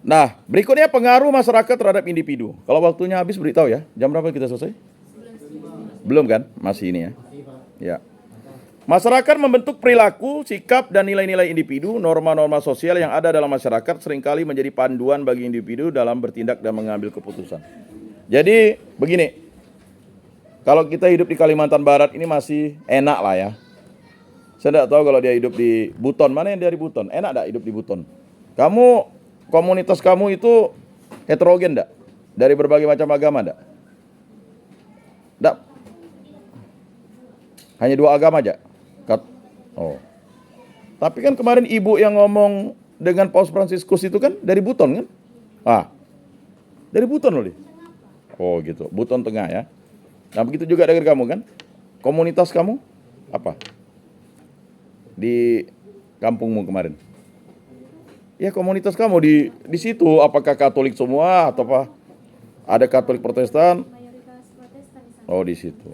Nah, berikutnya pengaruh masyarakat terhadap individu. Kalau waktunya habis beritahu ya. Jam berapa kita selesai? Belum kan? Masih ini ya. Ya. Masyarakat membentuk perilaku, sikap, dan nilai-nilai individu. Norma-norma sosial yang ada dalam masyarakat seringkali menjadi panduan bagi individu dalam bertindak dan mengambil keputusan. Jadi begini, kalau kita hidup di Kalimantan Barat ini masih enak lah ya. Saya tidak tahu kalau dia hidup di Buton. Mana yang dari Buton? Enak enggak hidup di Buton? Kamu, komunitas kamu itu heterogen enggak? Dari berbagai macam agama enggak? Enggak. Hanya 2 agama aja? Oh. Tapi kan kemarin ibu yang ngomong dengan Paus Fransiskus itu kan dari Buton kan? Ah. Dari Buton loh. Oh gitu. Buton Tengah ya. Nah begitu juga dengan kamu kan? Komunitas kamu apa? Di kampungmu kemarin. Ya komunitas kamu di situ apakah Katolik semua atau apa? Ada Katolik Protestan? Mayoritas Protestan di sana. Oh di situ.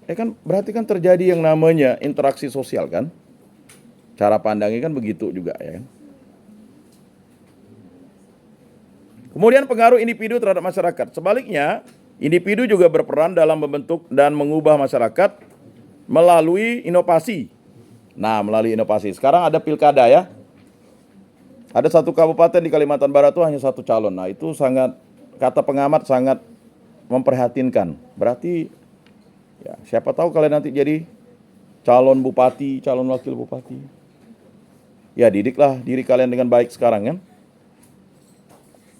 Kan berarti kan terjadi yang namanya interaksi sosial kan? Cara pandangnya kan begitu juga ya kan? Kemudian pengaruh individu terhadap masyarakat. Sebaliknya, individu juga berperan dalam membentuk dan mengubah masyarakat melalui inovasi. Nah, melalui inovasi. Sekarang ada pilkada ya. Ada satu kabupaten di Kalimantan Barat itu hanya 1 calon. Nah, itu sangat, kata pengamat sangat memprihatinkan. Berarti, ya siapa tahu kalian nanti jadi calon bupati, calon wakil bupati. Ya, didiklah diri kalian dengan baik sekarang kan.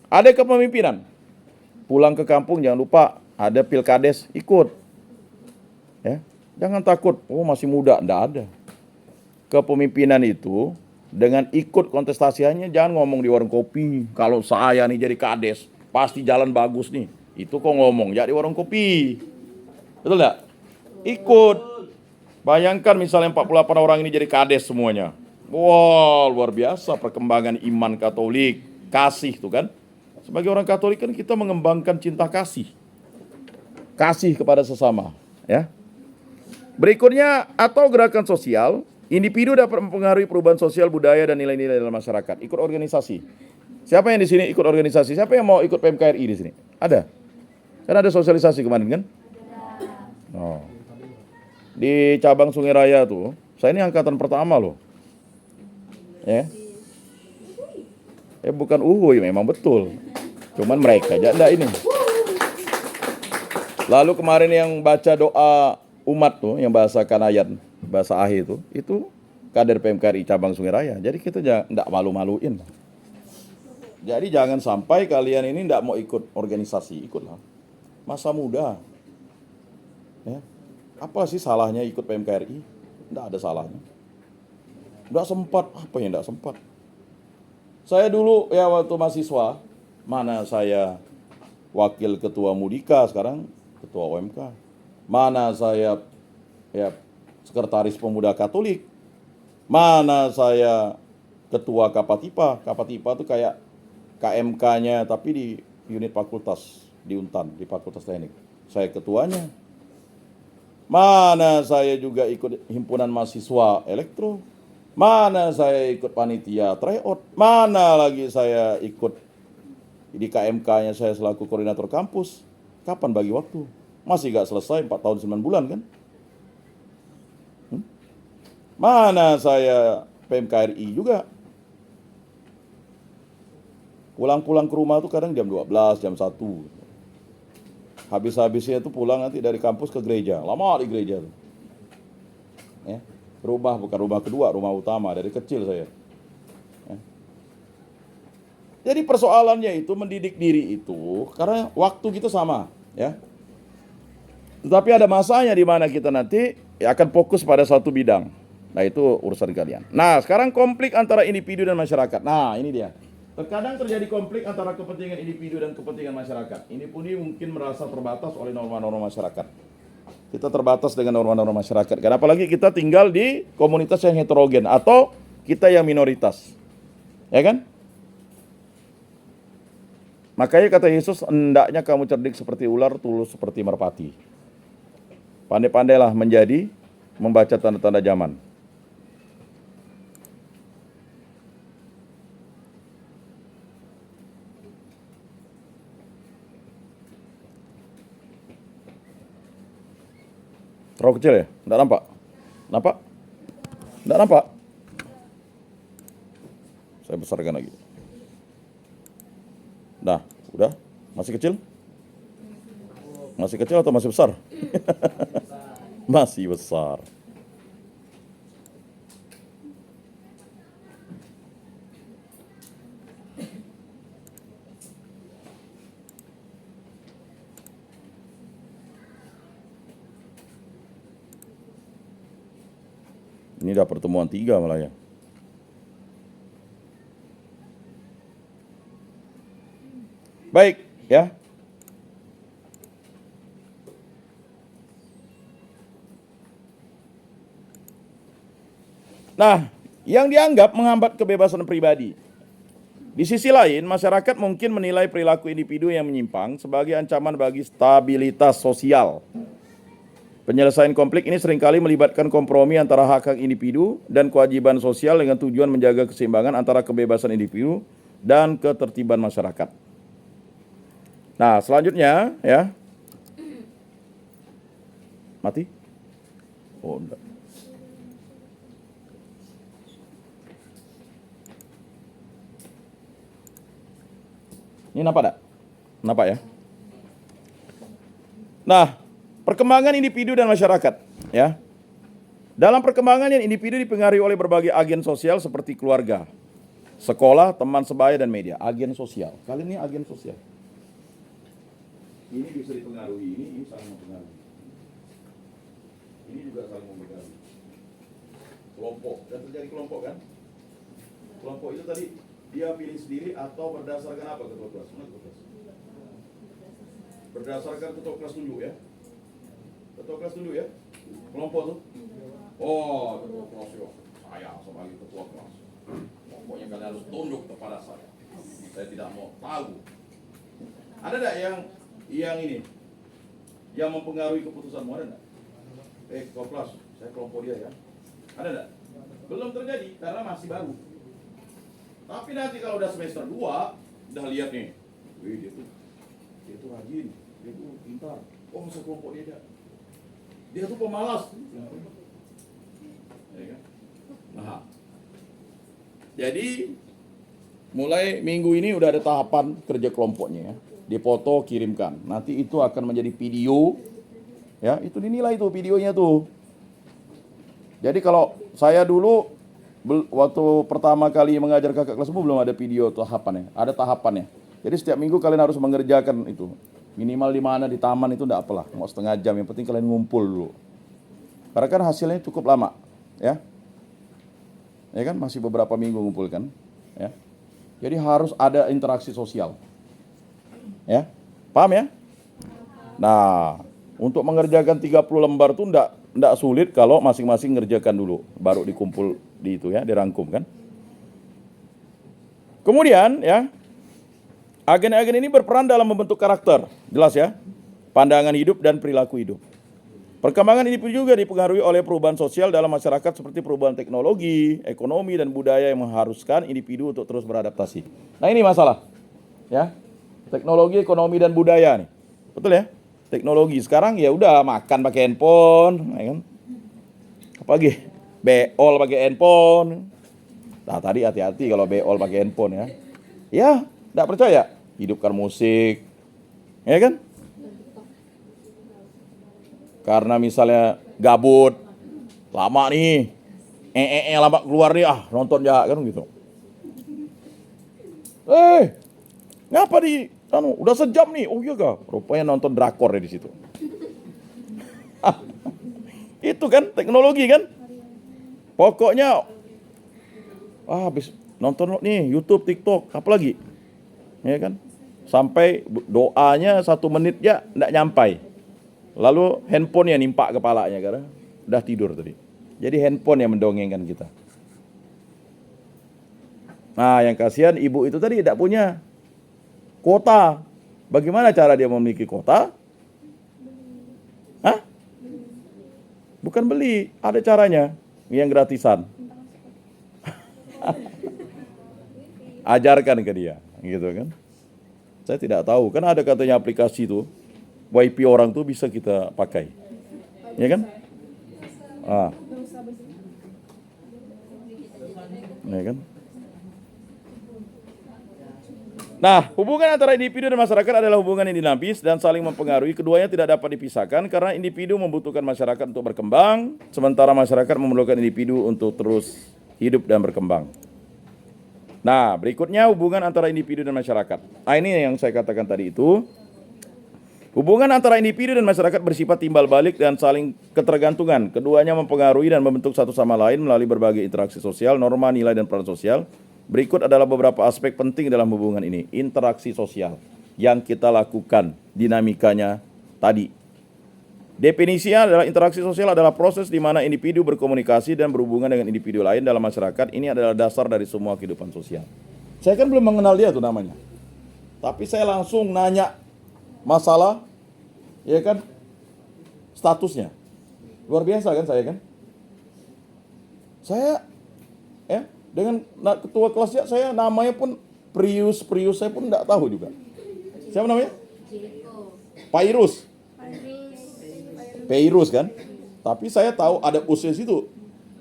Ada kepemimpinan. Pulang ke kampung jangan lupa ada pilkades ikut. Ya, jangan takut. Oh masih muda, enggak ada. Kepemimpinan itu dengan ikut kontestasinya jangan ngomong di warung kopi. Kalau saya nih jadi kades pasti jalan bagus nih. Itu kok ngomong jadi warung kopi. Betul enggak? Ikut. Bayangkan misalnya 48 orang ini jadi kades semuanya. Wow, luar biasa perkembangan iman Katolik. Kasih tuh kan. Sebagai orang Katolik kan kita mengembangkan cinta kasih. Kasih kepada sesama, ya. Berikutnya atau gerakan sosial, individu dapat mempengaruhi perubahan sosial, budaya dan nilai-nilai dalam masyarakat. Ikut organisasi. Siapa yang di sini ikut organisasi? Siapa yang mau ikut PMKRI di sini? Ada? Kan ada sosialisasi kemarin kan? Oh. Di cabang Sungai Raya tuh, saya ini angkatan pertama loh. Ya. Bukan uhuy, memang betul. Cuman mereka aja enggak ini. Lalu kemarin yang baca doa umat tuh, yang bahasakan ayat, bahasa ahli itu kader PMKRI cabang Sungai Raya. Jadi kita enggak malu-maluin. Jadi jangan sampai kalian ini enggak mau ikut organisasi, ikutlah. Masa muda. Ya. Apa sih salahnya ikut PMKRI? Enggak ada salahnya. Enggak sempat, apa yang enggak sempat? Saya dulu ya waktu mahasiswa, mana saya wakil ketua Mudika, sekarang ketua OMK. Mana saya ya sekretaris pemuda Katolik. Mana saya ketua Kapatipa. Kapatipa itu kayak KMK-nya tapi di unit fakultas di Untan, di Fakultas Teknik. Saya ketuanya. Mana saya juga ikut himpunan mahasiswa elektro. Mana saya ikut panitia tryout, mana lagi saya ikut di KMK-nya saya selaku koordinator kampus. Kapan bagi waktu? Masih gak selesai 4 tahun 9 bulan kan? Mana saya PMKRI juga. Pulang-pulang ke rumah tuh kadang jam 12, jam 1. Habis-habisnya itu pulang nanti dari kampus ke gereja. Lama di gereja tuh. Ya. Rumah bukan rumah kedua, rumah utama dari kecil saya. Ya. Jadi persoalannya itu mendidik diri itu karena waktu kita sama, ya. Tetapi ada masanya di mana kita nanti akan fokus pada satu bidang. Nah itu urusan kalian. Nah sekarang konflik antara individu dan masyarakat. Nah ini dia. Terkadang terjadi konflik antara kepentingan individu dan kepentingan masyarakat. Ini pun mungkin merasa terbatas oleh norma-norma masyarakat. Kita terbatas dengan norma-norma masyarakat. Karena apalagi kita tinggal di komunitas yang heterogen atau kita yang minoritas. Ya kan? Makanya kata Yesus, hendaknya kamu cerdik seperti ular, tulus seperti merpati. Pandai-pandailah membaca tanda-tanda zaman. Terlalu kecil ya? Nggak nampak? Nampak? Nggak nampak? Saya besarkan lagi. Nah, udah? Masih kecil? Masih kecil atau masih besar? Masih besar. Ini udah pertemuan 3 malah ya. Baik, ya. Nah, yang dianggap menghambat kebebasan pribadi. Di sisi lain, masyarakat mungkin menilai perilaku individu yang menyimpang sebagai ancaman bagi stabilitas sosial. Penyelesaian konflik ini seringkali melibatkan kompromi antara hak-hak individu dan kewajiban sosial dengan tujuan menjaga keseimbangan antara kebebasan individu dan ketertiban masyarakat. Nah, selanjutnya ya. Mati? Oh, enggak. Ini nampak enggak? Nampak ya? Nah, perkembangan individu dan masyarakat, ya. Dalam perkembangan yang individu dipengaruhi oleh berbagai agen sosial seperti keluarga, sekolah, teman sebaya dan media. Agen sosial. Kali ini agen sosial. Ini bisa dipengaruhi, ini saling mempengaruhi. Ini juga saling mempengaruhi. Kelompok, dan terjadi kelompok kan? Kelompok itu tadi dia pilih sendiri atau berdasarkan apa ketua kelas? Mana ketua kelas? Berdasarkan ketua kelas tunjuk ya. Ketua kelas tunjuk ya. Kelompok tuh. Oh, ketua kelas ya. Saya sebagai ketua kelas. Pokoknya kalian harus tunjuk kepada saya. Saya tidak mau tahu. Ada enggak yang ini? Yang mempengaruhi keputusanmu ada enggak? Ketua kelas, saya kelompok dia ya. Ada enggak? Belum terjadi karena masih baru. Tapi nanti kalau udah semester 2, udah lihat nih, wih dia tuh rajin, dia tuh pintar. Oh, sekelompok dia tuh pemalas. Ya kan? Nah, jadi mulai minggu ini udah ada tahapan kerja kelompoknya ya. Dipoto, kirimkan. Nanti itu akan menjadi video, ya itu dinilai tuh videonya tuh. Jadi kalau saya dulu waktu pertama kali mengajar kakak kelas belum ada video tahapannya, ada tahapannya. Jadi setiap minggu kalian harus mengerjakan itu. Minimal di mana, di taman itu enggak apalah, mau setengah jam, yang penting kalian ngumpul dulu. Karena kan hasilnya cukup lama, ya. Ya kan masih beberapa minggu ngumpulkan, ya. Jadi harus ada interaksi sosial. Ya. Paham ya? Nah, untuk mengerjakan 30 lembar itu enggak sulit kalau masing-masing ngerjakan dulu, baru dikumpul di itu ya, dirangkum kan. Kemudian ya, agen-agen ini berperan dalam membentuk karakter, jelas ya, pandangan hidup dan perilaku hidup. Perkembangan individu juga dipengaruhi oleh perubahan sosial dalam masyarakat seperti perubahan teknologi, ekonomi dan budaya yang mengharuskan individu untuk terus beradaptasi. Nah, ini masalah. Ya. Teknologi, ekonomi dan budaya nih. Betul ya? Teknologi sekarang ya udah makan pakai handphone, ya kan? Apalagi beol pakai handphone. Nah, tadi hati-hati kalau beol pakai handphone ya. Ya, enggak percaya? Hidupkan musik. Ya kan? Karena misalnya gabut, lama nih, lama keluar nih, nonton ya kan gitu. Ngapa udah sejam nih? Oh iya kah? Rupanya nonton drakor ya di situ. Itu kan teknologi kan? Pokoknya habis nonton nih YouTube, TikTok, apa lagi? Ya kan? Sampai doanya 1 menit ya enggak nyampai. Lalu handphone yang nimpak kepalanya karena udah tidur tadi. Jadi handphone yang mendongengkan kita. Nah, yang kasihan ibu itu tadi tidak punya kuota. Bagaimana cara dia memiliki kuota? Hah? Bukan beli, ada caranya yang gratisan. Ajarkan ke dia, gitu kan? Saya tidak tahu, kan ada katanya aplikasi tuh. WiFi orang tuh bisa kita pakai, ya kan? Ah. Ya kan? Nah, hubungan antara individu dan masyarakat adalah hubungan yang dinamis dan saling mempengaruhi. Keduanya tidak dapat dipisahkan karena individu membutuhkan masyarakat untuk berkembang, sementara masyarakat memerlukan individu untuk terus hidup dan berkembang. Nah, berikutnya hubungan antara individu dan masyarakat. Nah, ini yang saya katakan tadi itu. Hubungan antara individu dan masyarakat bersifat timbal balik dan saling ketergantungan. Keduanya mempengaruhi dan membentuk satu sama lain melalui berbagai interaksi sosial, norma, nilai, dan peran sosial. Berikut adalah beberapa aspek penting dalam hubungan ini. Interaksi sosial yang kita lakukan, dinamikanya tadi. Definisinya adalah interaksi sosial adalah proses di mana individu berkomunikasi dan berhubungan dengan individu lain dalam masyarakat. Ini adalah dasar dari semua kehidupan sosial. Saya kan belum mengenal dia tuh namanya. Tapi saya langsung nanya masalah, ya kan, statusnya. Luar biasa kan saya kan? Saya, ya, dengan ketua kelasnya saya namanya pun Prius saya pun enggak tahu juga. Siapa namanya? Pairus. Pairus kan? Tapi saya tahu ada usia situ.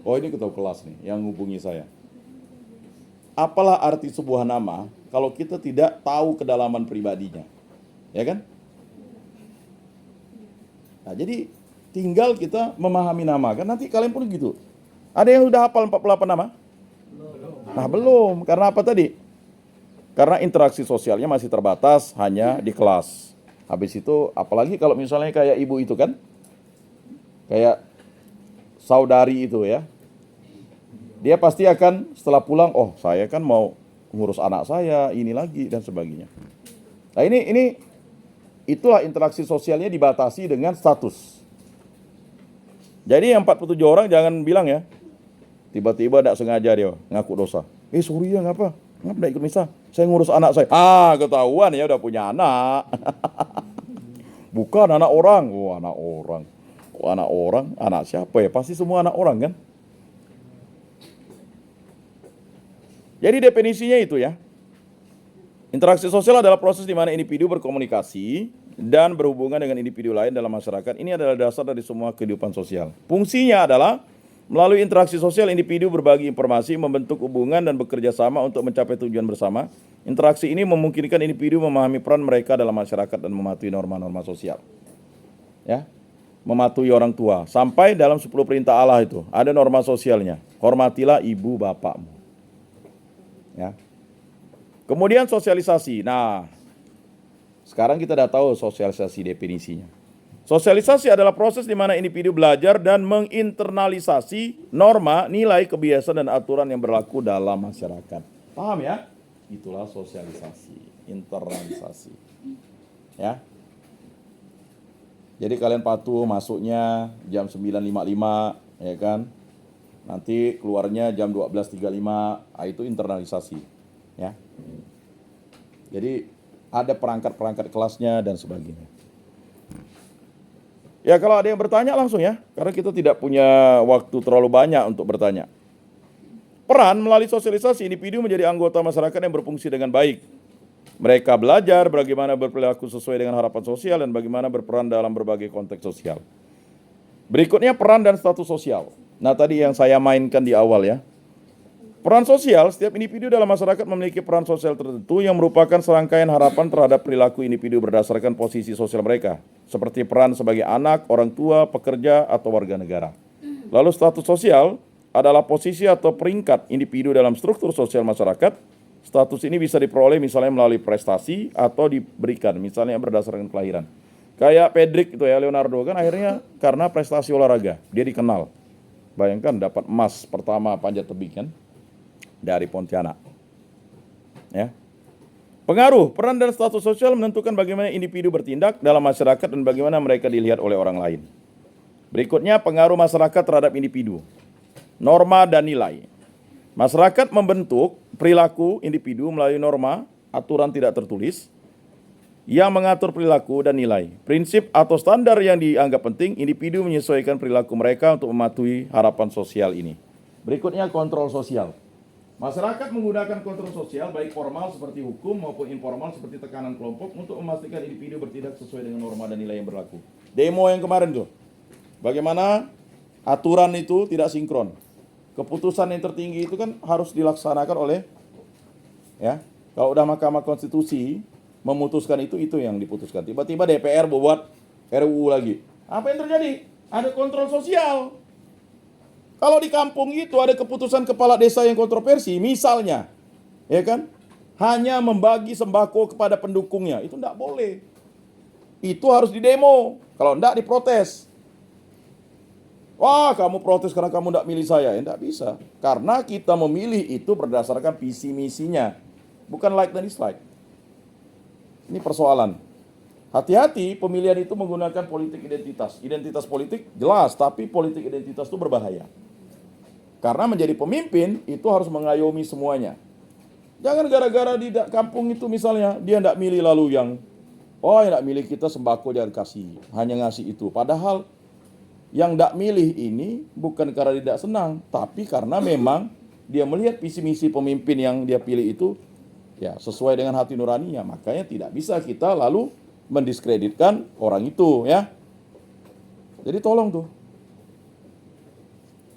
Oh, ini ketua kelas nih yang hubungi saya. Apalah arti sebuah nama kalau kita tidak tahu kedalaman pribadinya? Ya kan? Nah, jadi tinggal kita memahami nama kan, nanti kalian pun gitu. Ada yang udah hafal 48 nama? Nah, belum. Karena apa tadi? Karena interaksi sosialnya masih terbatas hanya di kelas. Habis itu apalagi kalau misalnya kayak ibu itu kan, kayak saudari itu ya, dia pasti akan setelah pulang, oh saya kan mau ngurus anak saya, ini lagi dan sebagainya. Nah ini itulah interaksi sosialnya dibatasi dengan status. Jadi yang 47 orang jangan bilang ya, tiba-tiba tidak sengaja dia ngaku dosa. Sorry ya ngapa tidak ikut misa, saya ngurus anak saya. Ketahuan ya udah punya anak. Bukan anak orang. Anak orang. Anak orang, anak siapa ya? Pasti semua anak orang kan? Jadi definisinya itu ya. Interaksi sosial adalah proses di mana individu berkomunikasi dan berhubungan dengan individu lain dalam masyarakat. Ini adalah dasar dari semua kehidupan sosial. Fungsinya adalah melalui interaksi sosial individu berbagi informasi, membentuk hubungan dan bekerja sama untuk mencapai tujuan bersama. Interaksi ini memungkinkan individu memahami peran mereka dalam masyarakat dan mematuhi norma-norma sosial. Ya. Mematuhi orang tua. Sampai dalam 10 perintah Allah itu ada norma sosialnya. Hormatilah ibu bapakmu. Ya. Kemudian sosialisasi. Nah, sekarang kita sudah tahu sosialisasi definisinya. Sosialisasi adalah proses di mana individu belajar dan menginternalisasi norma, nilai, kebiasaan, dan aturan yang berlaku dalam masyarakat. Paham ya? Itulah sosialisasi, internalisasi. Ya. Jadi kalian patuh masuknya jam 9.55, ya kan? Nanti keluarnya jam 12.35, itu internalisasi, ya. Jadi ada perangkat-perangkat kelasnya dan sebagainya. Ya kalau ada yang bertanya langsung ya, karena kita tidak punya waktu terlalu banyak untuk bertanya. Peran melalui sosialisasi individu menjadi anggota masyarakat yang berfungsi dengan baik. Mereka belajar bagaimana berperilaku sesuai dengan harapan sosial dan bagaimana berperan dalam berbagai konteks sosial. Berikutnya peran dan status sosial. Nah tadi yang saya mainkan di awal ya. Peran sosial, setiap individu dalam masyarakat memiliki peran sosial tertentu yang merupakan serangkaian harapan terhadap perilaku individu berdasarkan posisi sosial mereka. Seperti peran sebagai anak, orang tua, pekerja, atau warga negara. Lalu status sosial adalah posisi atau peringkat individu dalam struktur sosial masyarakat. Status ini bisa diperoleh misalnya melalui prestasi atau diberikan misalnya berdasarkan kelahiran. Kayak Pedrik itu ya, Leonardo kan akhirnya karena prestasi olahraga dia dikenal. Bayangkan dapat emas pertama panjat tebing kan dari Pontianak. Ya. Pengaruh, peran dan status sosial menentukan bagaimana individu bertindak dalam masyarakat dan bagaimana mereka dilihat oleh orang lain. Berikutnya pengaruh masyarakat terhadap individu. Norma dan nilai. Masyarakat membentuk perilaku individu melalui norma, aturan tidak tertulis, yang mengatur perilaku dan nilai. Prinsip atau standar yang dianggap penting, individu menyesuaikan perilaku mereka untuk mematuhi harapan sosial ini. Berikutnya kontrol sosial. Masyarakat menggunakan kontrol sosial baik formal seperti hukum maupun informal seperti tekanan kelompok untuk memastikan individu bertindak sesuai dengan norma dan nilai yang berlaku. Demo yang kemarin tuh, bagaimana aturan itu tidak sinkron. Keputusan yang tertinggi itu kan harus dilaksanakan oleh, ya, kalau udah Mahkamah Konstitusi memutuskan itu yang diputuskan. Tiba-tiba DPR buat RUU lagi. Apa yang terjadi? Ada kontrol sosial. Kalau di kampung itu ada keputusan kepala desa yang kontroversi, misalnya, ya kan, hanya membagi sembako kepada pendukungnya, itu enggak boleh. Itu harus didemo, kalau enggak diprotes. Wah, kamu protes karena kamu enggak milih saya, enggak bisa. Karena kita memilih itu berdasarkan visi misinya, bukan like dan dislike. Ini persoalan. Hati-hati pemilihan itu menggunakan politik identitas. Identitas politik jelas, tapi politik identitas itu berbahaya. Karena menjadi pemimpin itu harus mengayomi semuanya. Jangan gara-gara di kampung itu misalnya dia tidak milih lalu yang tidak milih kita sembako jangan kasih, hanya ngasih itu. Padahal yang tidak milih ini bukan karena tidak senang, tapi karena memang dia melihat visi misi pemimpin yang dia pilih itu ya sesuai dengan hati nuraninya. Makanya tidak bisa kita lalu mendiskreditkan orang itu, ya. Jadi tolong tuh.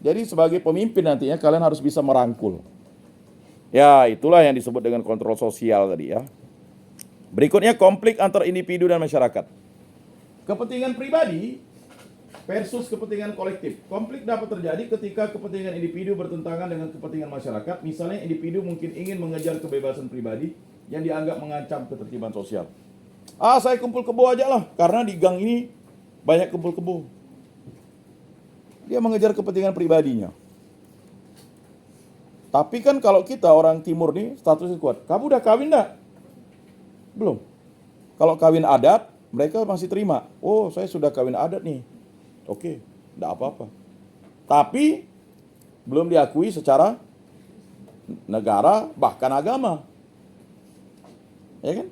Jadi sebagai pemimpin nantinya kalian harus bisa merangkul. Ya, itulah yang disebut dengan kontrol sosial tadi, ya. Berikutnya konflik antar individu dan masyarakat. Kepentingan pribadi versus kepentingan kolektif. Konflik dapat terjadi ketika kepentingan individu bertentangan dengan kepentingan masyarakat. Misalnya individu mungkin ingin mengejar kebebasan pribadi yang dianggap mengancam ketertiban sosial. Saya kumpul kebo aja lah, karena di gang ini banyak kumpul kebo. Dia mengejar kepentingan pribadinya. Tapi kan kalau kita orang timur nih statusnya kuat. Kamu udah kawin enggak? Belum. Kalau kawin adat, mereka masih terima. Oh, saya sudah kawin adat nih. Oke, enggak apa-apa. Tapi belum diakui secara negara, bahkan agama. Ya kan?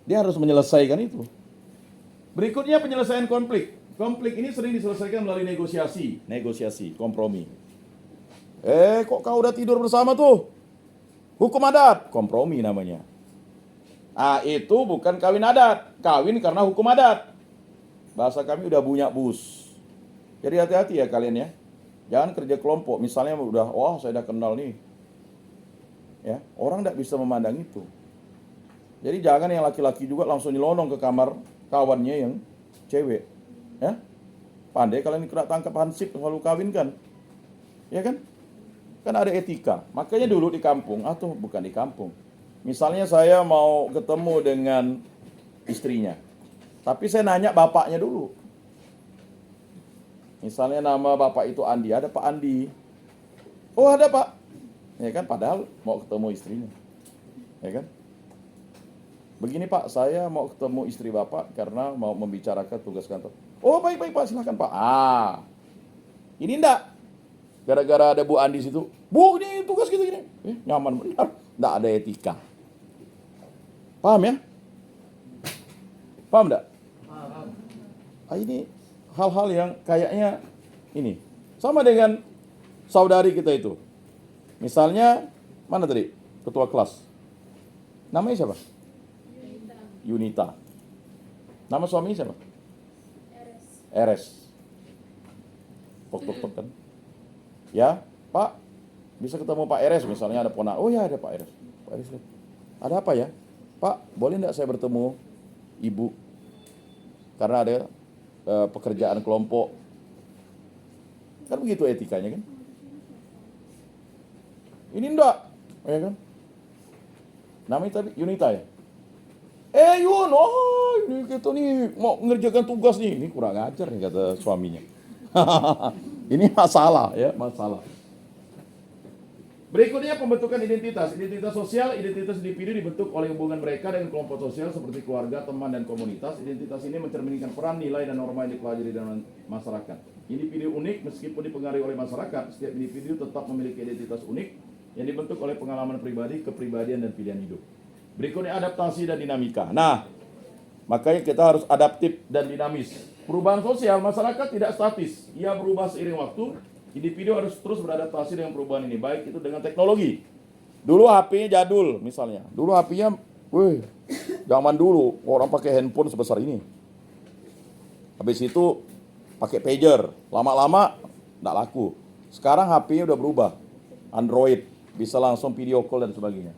Dia harus menyelesaikan itu. Berikutnya penyelesaian konflik. Konflik ini sering diselesaikan melalui negosiasi, kompromi. Kok kau udah tidur bersama tuh? Hukum adat, kompromi namanya. Itu bukan kawin adat, kawin karena hukum adat. Bahasa kami udah bunyak bus. Jadi hati-hati ya kalian ya. Jangan kerja kelompok, misalnya udah, saya udah kenal nih. Ya, orang tidak bisa memandang itu. Jadi jangan yang laki-laki juga langsung nyelonong ke kamar kawannya yang cewek. Ya, pandai kalian kena tangkap hansip lalu kawinkan. Ya kan? Kan ada etika. Makanya dulu di kampung, atau bukan di kampung. Misalnya saya mau ketemu dengan istrinya. Tapi saya nanya bapaknya dulu. Misalnya nama bapak itu Andi, ada Pak Andi. Oh ada Pak. Ya kan, padahal mau ketemu istrinya. Ya kan? Begini Pak, saya mau ketemu istri Bapak karena mau membicarakan tugas kantor. Oh baik Pak, silakan Pak. Ini enggak. Gara-gara ada Bu Andi situ. Bu, ini tugas gitu gini. Nyaman benar. Enggak ada etika. Paham ya? Paham enggak? Ini hal-hal yang kayaknya ini. Sama dengan saudari kita itu. Misalnya, mana tadi? Ketua kelas. Namanya siapa? Yunita. Nama suaminya siapa? Eres. Tok kan. Ya, Pak, bisa ketemu Pak Eres misalnya ada ponak. Oh ya ada Pak Eres. Pak Eres. Ada apa ya? Pak, boleh enggak saya bertemu Ibu? Karena ada pekerjaan kelompok. Kan begitu etikanya kan? Ini enggak, ya kan? Namanya tadi Yunita ya? Yun, ini kita nih mau ngerjakan tugas nih. Ini kurang ajar nih kata suaminya. Ini masalah ya, masalah. Berikutnya pembentukan identitas. Identitas sosial, identitas individu dibentuk oleh hubungan mereka dengan kelompok sosial seperti keluarga, teman, dan komunitas. Identitas ini mencerminkan peran, nilai, dan norma yang dipelajari dalam masyarakat. Individu unik meskipun dipengaruhi oleh masyarakat, setiap individu tetap memiliki identitas unik yang dibentuk oleh pengalaman pribadi, kepribadian, dan pilihan hidup. Berikutnya adaptasi dan dinamika. Nah, makanya kita harus adaptif dan dinamis. Perubahan sosial, masyarakat tidak statis. Ia berubah seiring waktu. Individu harus terus beradaptasi dengan perubahan ini, baik itu dengan teknologi. Dulu HP-nya jadul misalnya. Dulu HP-nya, zaman dulu orang pakai handphone sebesar ini. Habis itu pakai pager. Lama-lama Nggak laku. Sekarang HP-nya udah berubah. Android, bisa langsung video call dan sebagainya.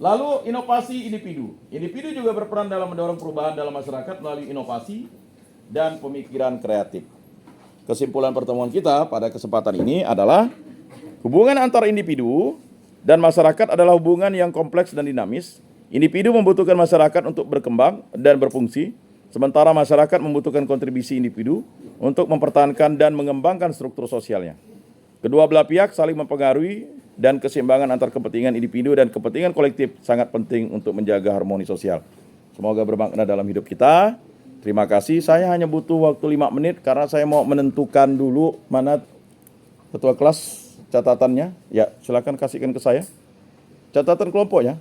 Lalu inovasi individu. Individu juga berperan dalam mendorong perubahan dalam masyarakat melalui inovasi dan pemikiran kreatif. Kesimpulan pertemuan kita pada kesempatan ini adalah hubungan antara individu dan masyarakat adalah hubungan yang kompleks dan dinamis. Individu membutuhkan masyarakat untuk berkembang dan berfungsi, sementara masyarakat membutuhkan kontribusi individu untuk mempertahankan dan mengembangkan struktur sosialnya. Kedua belah pihak saling mempengaruhi dan keseimbangan antar kepentingan individu dan kepentingan kolektif sangat penting untuk menjaga harmoni sosial. Semoga bermakna dalam hidup kita. Terima kasih. Saya hanya butuh waktu 5 menit karena saya mau menentukan dulu mana ketua kelas catatannya. Ya, silakan kasihkan ke saya. Catatan kelompoknya.